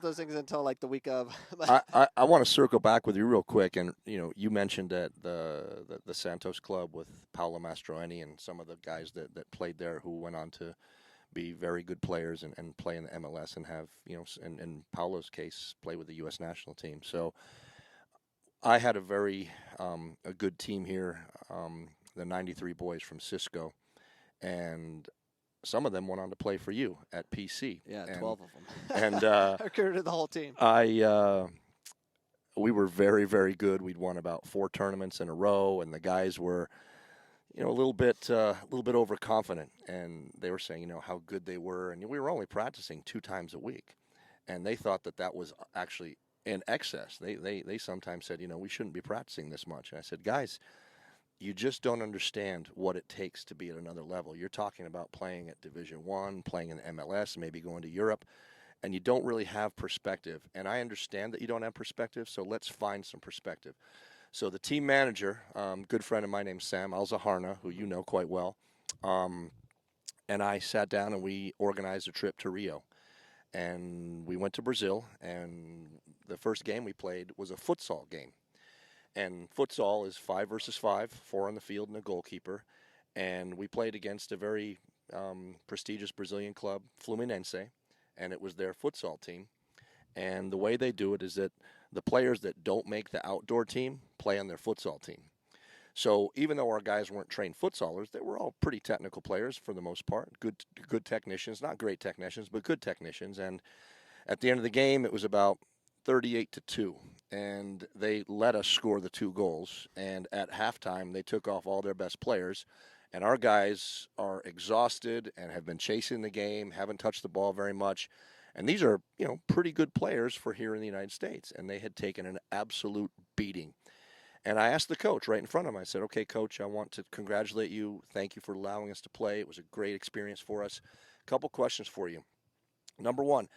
those things until like the week of. I want to circle back with you real quick, and you mentioned that the Santos club with Paolo Mastroeni and some of the guys that played there who went on to be very good players and play in the MLS and have in Paolo's case play with the U.S. national team. So I had a good team here, the '93 boys from Cisco, and some of them went on to play for you at PC. Yeah, and, 12 of them. And I recruited the whole team. We were very, very good. We'd won about 4 tournaments in a row, and the guys were, a little bit overconfident, and they were saying, how good they were, and we were only practicing 2 times a week, and they thought that was actually in excess. They sometimes said, we shouldn't be practicing this much, and I said, guys, you just don't understand what it takes to be at another level. You're talking about playing at Division I, playing in the MLS, maybe going to Europe, and you don't really have perspective. And I understand that you don't have perspective, so let's find some perspective. So the team manager, good friend of mine named Sam Alzaharna, who you know quite well, and I sat down and we organized a trip to Rio. And we went to Brazil, and the first game we played was a futsal game. And futsal is 5 versus 5, 4 on the field and a goalkeeper. And we played against a very prestigious Brazilian club, Fluminense, and it was their futsal team. And the way they do it is that the players that don't make the outdoor team play on their futsal team. So even though our guys weren't trained futsalers, they were all pretty technical players for the most part, good technicians, not great technicians, but good technicians. And at the end of the game, it was about 38-2, and they let us score the 2 goals. And at halftime, they took off all their best players, and our guys are exhausted and have been chasing the game, haven't touched the ball very much. And these are, pretty good players for here in the United States, and they had taken an absolute beating. And I asked the coach right in front of him, I said, okay, coach, I want to congratulate you. Thank you for allowing us to play. It was a great experience for us. A couple questions for you. Number one,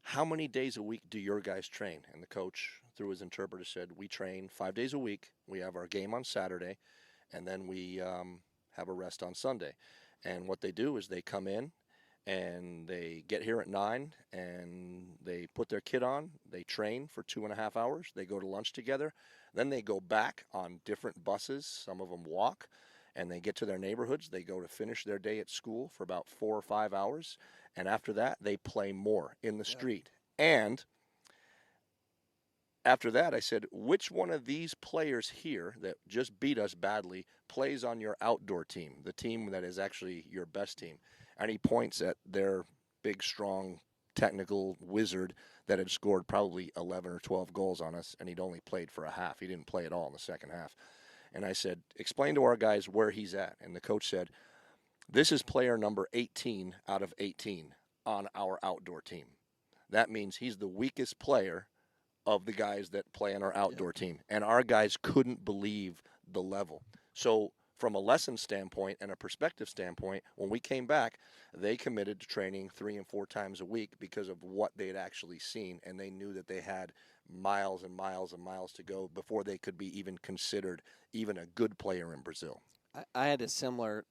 how many days a week do your guys train? And the coach, through his interpreter, said, we train 5 days a week. We have our game on Saturday, and then we have a rest on Sunday. And what they do is they come in, and they get here at 9, and they put their kit on. They train for 2.5 hours. They go to lunch together. Then they go back on different buses. Some of them walk, and they get to their neighborhoods. They go to finish their day at school for about 4 or 5 hours. And after that, they play more in the street. And after that, I said, which one of these players here that just beat us badly plays on your outdoor team, the team that is actually your best team? And he points at their big, strong, technical wizard that had scored probably 11 or 12 goals on us, and he'd only played for a half. He didn't play at all in the second half. And I said, explain to our guys where he's at. And the coach said, this is player number 18 out of 18 on our outdoor team. That means he's the weakest player of the guys that play on our outdoor team. And our guys couldn't believe the level. So from a lesson standpoint and a perspective standpoint, when we came back, they committed to training 3 and 4 times a week because of what they'd actually seen, and they knew that they had miles and miles and miles to go before they could be even considered even a good player in Brazil. I had a similar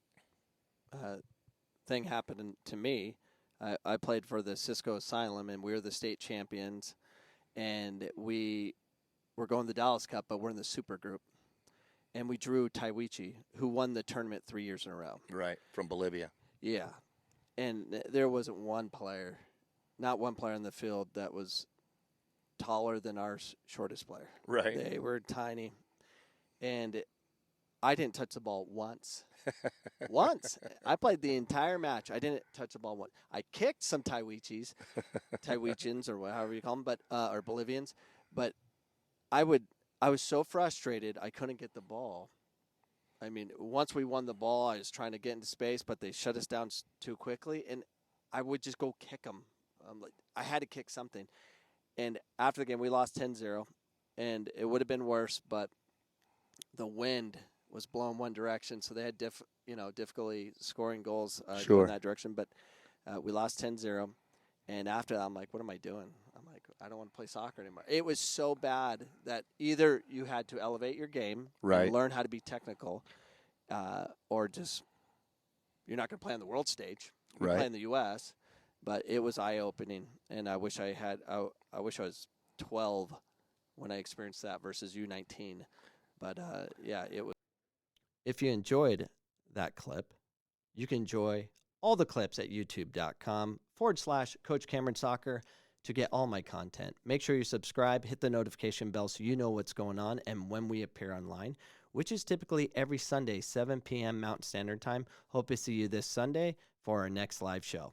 thing happen to me. I played for the Cisco Asylum, and we were the state champions, and we were going to the Dallas Cup, but we're in the super group. And we drew Taiwichi, who won the tournament 3 years in a row. Right, from Bolivia. Yeah. And there wasn't one player, not one player in the field that was taller than our shortest player. Right. They were tiny. And I didn't touch the ball once. Once. I played the entire match. I didn't touch the ball once. I kicked some Taiwichis, Taiwichans or however you call them, but or Bolivians. But I was so frustrated I couldn't get the ball. I mean, once we won the ball, I was trying to get into space, but they shut us down too quickly, and I would just go kick them. I had to kick something. And after the game, we lost 10-0, and it would have been worse, but the wind was blowing one direction, so they had difficulty scoring goals going that direction. But we lost 10-0, and after that, I'm like, what am I doing? I'm like, I don't want to play soccer anymore. It was so bad that either you had to elevate your game, right, and learn how to be technical, or just you're not going to play on the world stage. You right. play in the U.S., but it was eye-opening, and I wish I had I wish I was 12 when I experienced that versus U19. But yeah, it was. If you enjoyed that clip, you can enjoy all the clips at youtube.com/Coach Cameron Soccer to get all my content. Make sure you subscribe, hit the notification bell so you know what's going on and when we appear online, which is typically every Sunday, 7 p.m. Mountain Standard Time. Hope to see you this Sunday for our next live show.